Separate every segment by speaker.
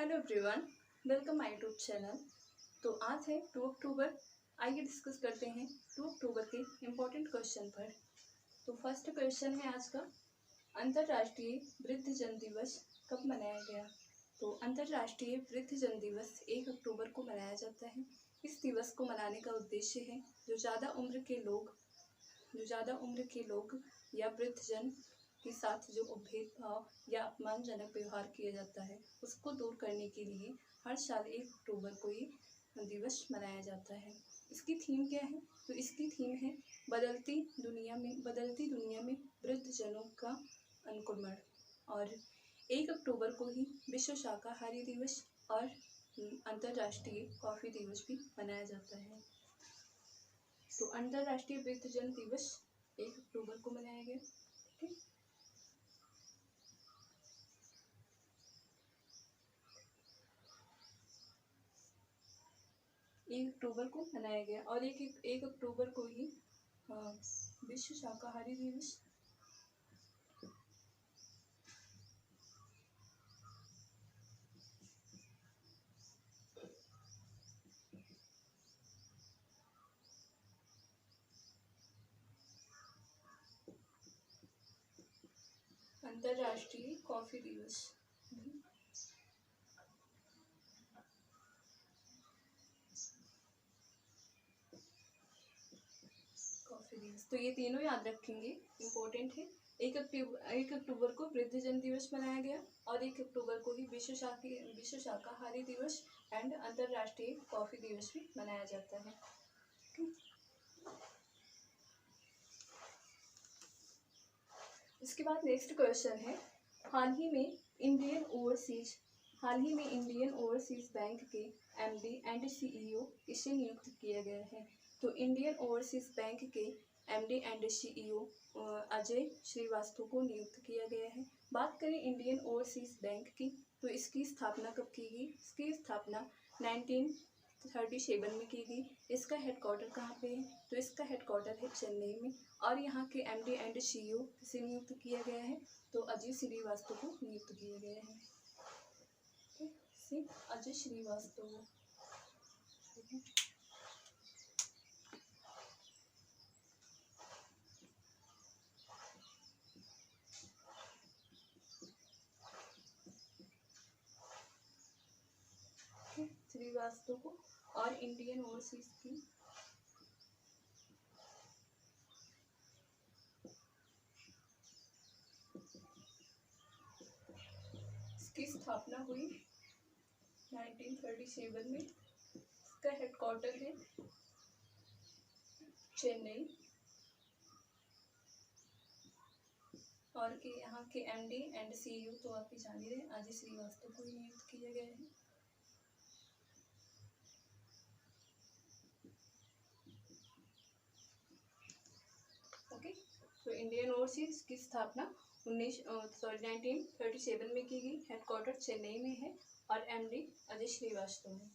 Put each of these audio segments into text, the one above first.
Speaker 1: Hello everyone, welcome my YouTube channel. तो आज है 2 अक्टूबर। आइए डिस्कस करते हैं 2 अक्टूबर के इम्पोर्टेंट क्वेश्चन पर। तो फर्स्ट क्वेश्चन है आज का, अंतर्राष्ट्रीय वृद्धजन दिवस कब मनाया गया? तो अंतर्राष्ट्रीय वृद्धजन दिवस 1 अक्टूबर को मनाया जाता है। इस दिवस को मनाने का उद्देश्य है जो ज़्यादा उम्र के लोग या वृद्धजन के साथ जो भेदभाव या अपमानजनक व्यवहार किया जाता है उसको दूर करने के लिए हर साल 1 अक्टूबर को ये दिवस मनाया जाता है। इसकी थीम क्या है? तो इसकी थीम है बदलती दुनिया में वृद्धजनों का अनुकरण। और 1 अक्टूबर को ही विश्व शाकाहारी दिवस और अंतर्राष्ट्रीय कॉफ़ी दिवस भी मनाया जाता है। तो अंतर्राष्ट्रीय वृद्धजन दिवस 1 अक्टूबर को मनाया गया। ठीक, 1 अक्टूबर को मनाया गया। और 1 अक्टूबर को ही विश्व शाकाहारी दिवस अंतर्राष्ट्रीय कॉफ़ी दिवस तो ये तीनों याद रखेंगे, इम्पोर्टेंट है। 1 अक्टूबर को वृद्धजन दिवस मनाया गया और 1 अक्टूबर को ही विश्व शाकाहारी दिवस एंड अंतर्राष्ट्रीय कॉफ़ी दिवस भी मनाया जाता है। इसके बाद नेक्स्ट क्वेश्चन है, हाल ही में इंडियन ओवरसीज बैंक के एमडी एंड सीईओ किसे नियुक्त किया गया है? तो इंडियन ओवरसीज बैंक के MD and CEO Ajay Srivastava को नियुक्त किया गया है। बात करें इंडियन ओवरसीज बैंक की, तो इसकी स्थापना कब की गई? इसकी स्थापना 1937 में की गई। इसका हेडक्वार्टर कहाँ पे है? तो इसका हेडक्वार्टर है चेन्नई में। और यहाँ के एमडी एंड सीईओ किसे नियुक्त किया गया है? तो अजय श्रीवास्तव को नियुक्त किया गया है। अजय श्रीवास्तव। श्रीवास्तव को। और इंडियन ओवरसीज की स्थापना हुई 1937 में। इसका हेडक्वार्टर है चेन्नई। और के यहाँ के एमडी एंड सीईओ तो आप ही जान ही रहे, अजय श्रीवास्तव को ही नियुक्त किया गया है। ओके, तो इंडियन ओवरसीज की स्थापना 1937 में की गई। हेडक्वार्टर चेन्नई में है और एमडी अजय श्रीवास्तव है।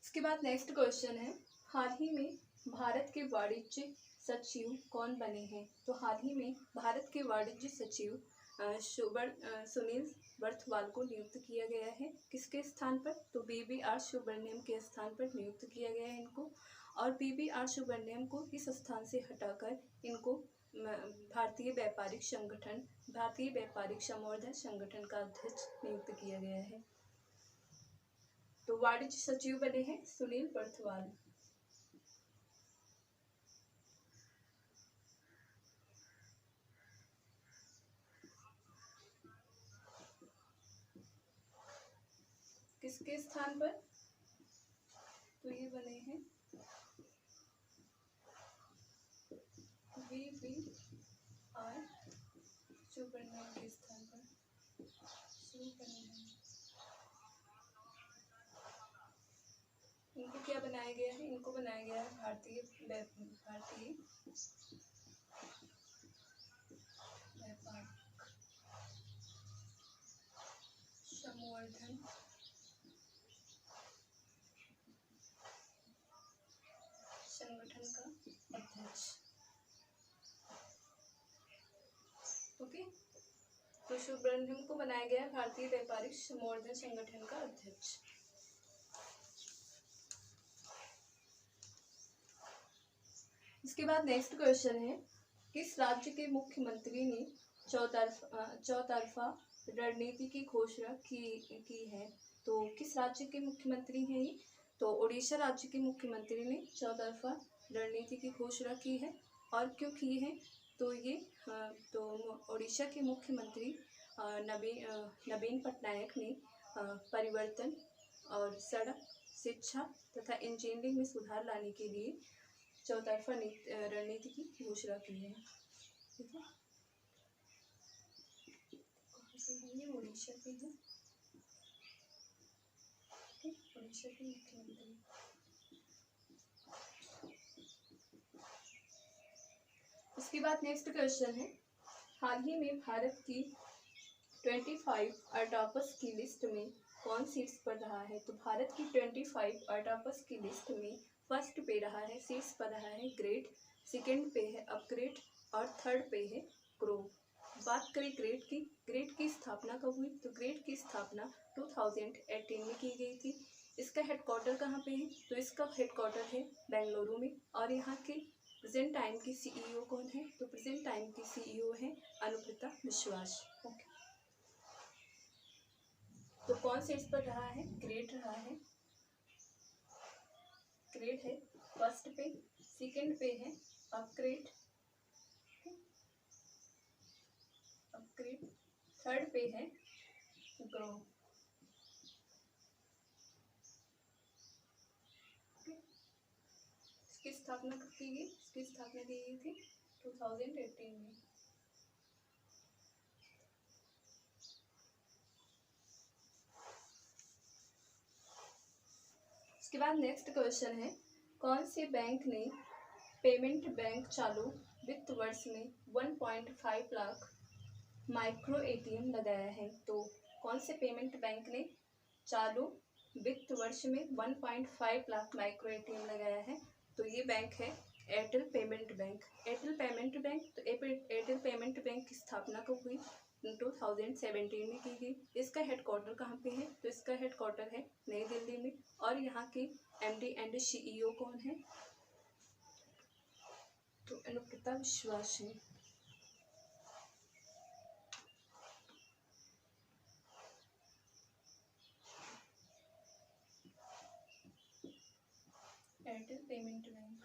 Speaker 1: इसके बाद नेक्स्ट क्वेश्चन है, हाल ही में भारत के वाणिज्य सचिव कौन बने हैं? तो हाल ही में भारत के वाणिज्य सचिव सुनील बर्थवाल को नियुक्त किया गया है। किसके स्थान पर? तो बीबीआर सुब्रमण्यम के स्थान पर नियुक्त किया गया है इनको। और बीबीआर सुब्रमण्यम को इस स्थान से हटाकर इनको भारतीय व्यापारिक संवर्धन संगठन का अध्यक्ष नियुक्त किया गया है। तो वाणिज्य सचिव बने हैं सुनील बर्थवाल। किसके स्थान पर? तो ये बने हैं बीबीआर सुब्रमण्यम के स्थान पर। इनको क्या बनाया गया है? इनको बनाया गया है भारतीय व्यापारिक संवर्धन संगठन का अध्यक्ष। ओके, तो सुब्रमण्यम को बनाया गया भारतीय व्यापारिक संवर्धन संगठन का अध्यक्ष। इसके बाद नेक्स्ट क्वेश्चन है, किस राज्य के मुख्यमंत्री ने चौतरफा रणनीति की घोषणा की है? तो किस राज्य के मुख्यमंत्री हैं ये? तो उड़ीसा राज्य के मुख्यमंत्री ने चौतरफा रणनीति की घोषणा की है। और क्यों की है? तो ये तो उड़ीसा के मुख्यमंत्री नवीन पटनायक ने परिवर्तन और सड़क, शिक्षा तथा इंजीनियरिंग में सुधार लाने के लिए चौतरफा रणनीति की घोषणा की है। ठीक है, ये उड़ीसा के हैं, उड़ीसा के मुख्यमंत्री। उसके बाद नेक्स्ट क्वेश्चन है, हाल ही में भारत की 25 अर्टापस की लिस्ट में कौन सीट्स पर रहा है? तो भारत की 25 अर्टापस की लिस्ट में फर्स्ट पे रहा है, सीट्स पर रहा है ग्रेड, सेकंड पे है अपग्रेड और थर्ड पे है ग्रो। बात करें ग्रेड की स्थापना कब हुई? तो ग्रेड की स्थापना 2018 में की गई थी। इसका हेडक्वार्टर कहाँ पे है? तो इसका हेडक्वार्टर है बेंगलुरु में। और यहाँ के प्रेजेंट टाइम की सीईओ कौन है? तो प्रेजेंट टाइम की सीईओ है अनुप्रिता विश्वास। ओके, तो कौन से इस पर रहा है? ग्रेड रहा है, ग्रेड है फर्स्ट पे, सेकंड पे है अपग्रेड, थर्ड पे है ग्रो। इसकी स्थापना कब की गई? इसकी स्थापना की गई थी 2018 में। इसके बाद नेक्स्ट क्वेश्चन है, कौन से बैंक ने पेमेंट बैंक चालू वित्त वर्ष में 1.5 लाख माइक्रो एटीएम लगाया है? तो कौन से पेमेंट बैंक ने चालू वित्त वर्ष में 1.5 लाख माइक्रो एटीएम लगाया है? तो ये बैंक है Airtel payment bank. Airtel payment bank की स्थापना कब हुई? 2017 में की गई। इसका हेडक्वार्टर कहाँ पे है? तो इसका हेडक्वार्टर है नई दिल्ली में। और यहाँ के एमडी एंड सीईओ कौन है? तो अनुप्रिता विश्वास है। Airtel payment bank.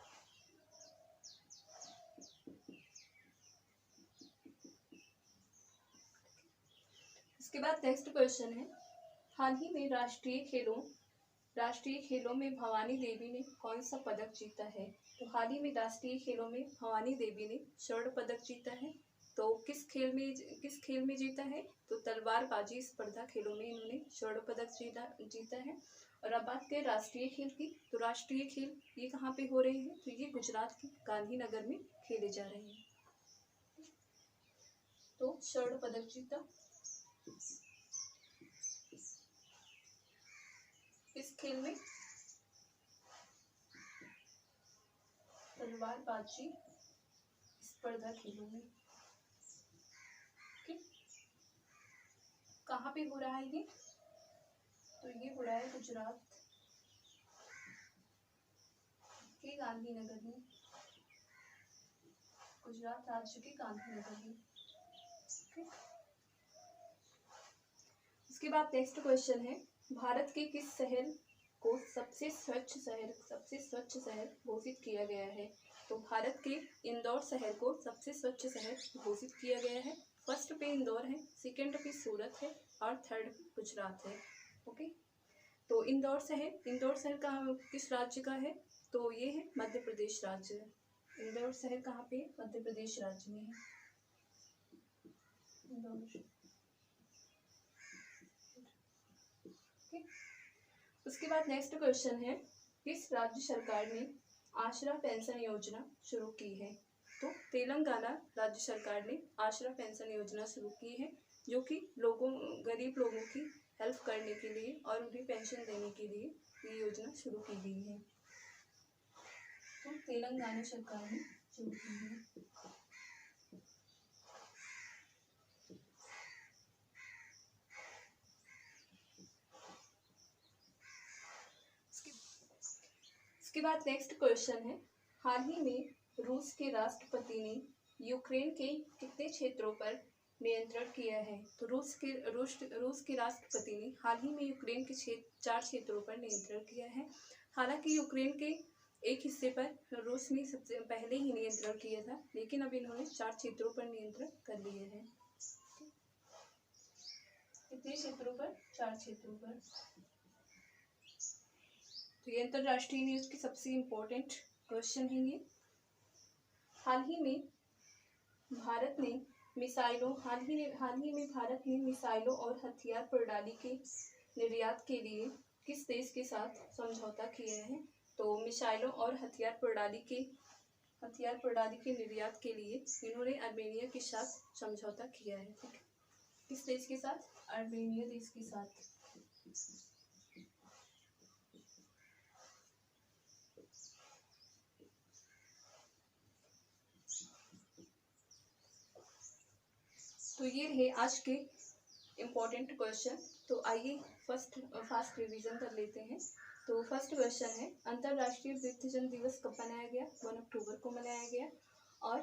Speaker 1: इसके बाद नेक्स्ट क्वेश्चन है, हाल ही में राष्ट्रीय खेलों में भवानी देवी ने कौन सा पदक जीता है? तो हाल ही में राष्ट्रीय खेलों में भवानी देवी ने स्वर्ण पदक जीता है। तो किस खेल में जीता है? तो तलवारबाजी स्पर्धा खेलों में इन्होंने स्वर्ण पदक जीता है। और अब बात करें राष्ट्रीय खेल की, तो राष्ट्रीय खेल ये कहाँ पे हो रहे हैं? तो ये गुजरात के गांधीनगर में खेले जा रहे हैं। तो स्वर्ण पदक जीता इस खेल में तलवारबाजी स्पर्धा खेलों में। कहाँ पे हो रहा है ये? तो ये हो रहा है गुजरात के गांधीनगर में, गुजरात राज्य के गांधीनगर में। इसके बाद नेक्स्ट क्वेश्चन है, भारत के किस शहर को सबसे स्वच्छ शहर घोषित किया गया है? तो भारत के इंदौर शहर को सबसे स्वच्छ शहर घोषित किया गया है। फर्स्ट पे इंदौर है, सेकंड पे सूरत है और थर्ड गुजरात है। ओके, तो इंदौर शहर कहाँ किस राज्य का है? तो ये है मध्य प्रदेश राज्य। इंदौर शहर कहाँ पे? मध्य प्रदेश राज्य में है इंदौर। उसके बाद नेक्स्ट क्वेश्चन है, किस राज्य सरकार ने आश्रा पेंशन योजना शुरू की है? तो तेलंगाना राज्य सरकार ने आश्रा पेंशन योजना शुरू की है, जो कि गरीब लोगों की हेल्प करने के लिए और उन्हें पेंशन देने के लिए ये योजना शुरू की गई है। तो तेलंगाना सरकार ने शुरू की है। उसके बाद नेक्स्ट क्वेश्चन है, हाल ही में रूस के राष्ट्रपति ने यूक्रेन के कितने क्षेत्रों पर नियंत्रण किया है? तो रूस के राष्ट्रपति ने हाल ही में यूक्रेन के 4 क्षेत्रों पर नियंत्रण किया है। हालांकि यूक्रेन के एक हिस्से पर रूस ने सबसे पहले ही नियंत्रण किया था, लेकिन अब इन्होंने 4 क्षेत्रों पर नियंत्रण कर लिए हैं। कितने क्षेत्रों पर? 4 क्षेत्रों पर। तो ये अंतरराष्ट्रीय न्यूज की सबसे इम्पोर्टेंट क्वेश्चन है ये। हाल ही में भारत ने मिसाइलों और हथियार प्रणाली के निर्यात के लिए किस देश के साथ समझौता किया है? तो मिसाइलों और हथियार प्रणाली के निर्यात के लिए इन्होंने अर्मेनिया के साथ समझौता किया है। ठीक है, किस देश के साथ? अर्मेनिया देश के साथ। तो ये रहे आज के इम्पोर्टेंट क्वेश्चन। तो आइए फास्ट रिवीजन कर लेते हैं। तो फर्स्ट क्वेश्चन है, अंतर्राष्ट्रीय वृद्धजन दिवस कब मनाया गया? 1 अक्टूबर को मनाया गया, और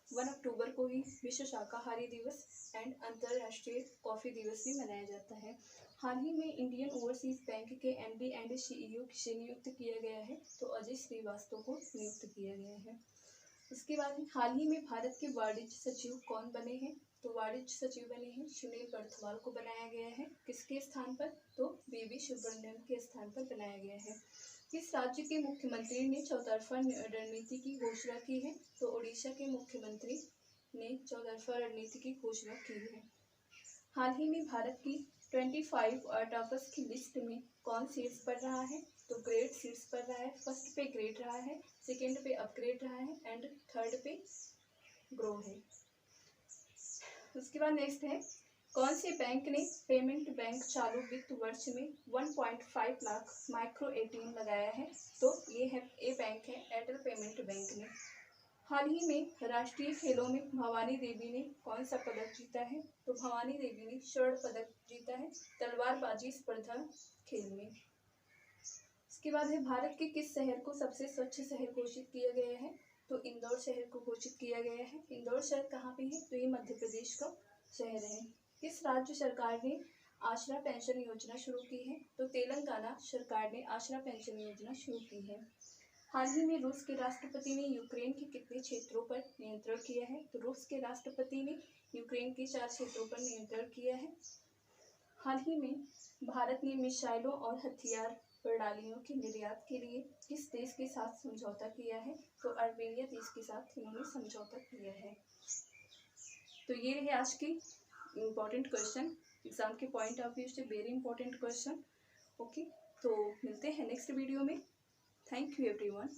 Speaker 1: 1 अक्टूबर को ही विश्व शाकाहारी दिवस एंड अंतर्राष्ट्रीय कॉफी दिवस भी मनाया जाता है। हाल ही में इंडियन ओवरसीज बैंक के एमडी एंड सीईओ किसे नियुक्त किया गया है? तो अजय श्रीवास्तव को नियुक्त किया गया है। उसके बाद हाल ही में भारत के वाणिज्य सचिव कौन बने हैं? तो वाणिज्य सचिव बने हैं सुनील बर्थवाल को बनाया गया है। किसके स्थान पर? तो बीवी सुब्रमण्यम के स्थान पर बनाया गया है। किस राज्य के मुख्यमंत्री ने चौतरफा रणनीति की घोषणा की है? तो उड़ीसा के मुख्यमंत्री ने चौतरफा रणनीति की घोषणा की है। हाल ही में भारत की 25 टॉपर्स की लिस्ट में कौन शीर्ष पर रहा है? तो ग्रेड शीर्ष पर रहा है। फर्स्ट पे ग्रेड रहा है, सेकंड पे अपग्रेड रहा है एंड थर्ड पे ग्रो है। उसके बाद नेक्स्ट है, कौन से बैंक ने पेमेंट बैंक चालू वित्त वर्ष में 1.5 लाख माइक्रो एटीएम लगाया है? तो ये है ए बैंक है, एयरटेल पेमेंट बैंक ने। हाल ही में राष्ट्रीय खेलों में भवानी देवी ने कौन सा पदक जीता है? तो भवानी देवी ने स्वर्ण पदक जीता है तलवारबाजी स्पर्धा खेल में। इसके बाद है, भारत के किस शहर को सबसे स्वच्छ शहर घोषित किया गया है? तो इंदौर शहर को घोषित किया गया है। इंदौर शहर कहाँ पे है? तो ये मध्य प्रदेश का शहर है। किस राज्य सरकार ने आश्रा पेंशन योजना शुरू की है? तो तेलंगाना सरकार ने आश्रा पेंशन योजना शुरू की है। हाल ही में रूस के राष्ट्रपति ने यूक्रेन के कितने क्षेत्रों पर नियंत्रण किया है? तो रूस के राष्ट्रपति ने यूक्रेन के 4 क्षेत्रों पर नियंत्रण किया है। हाल ही में भारत ने मिसाइलों और हथियार प्रणालियों के निर्यात के लिए किस देश के साथ समझौता किया है? तो अर्मेनिया देश के साथ इन्होंने समझौता किया है। तो ये रहे आज के इम्पोर्टेंट क्वेश्चन, एग्जाम के पॉइंट ऑफ व्यू से वेरी इंपॉर्टेंट क्वेश्चन। ओके, तो मिलते हैं नेक्स्ट वीडियो में। Thank you everyone.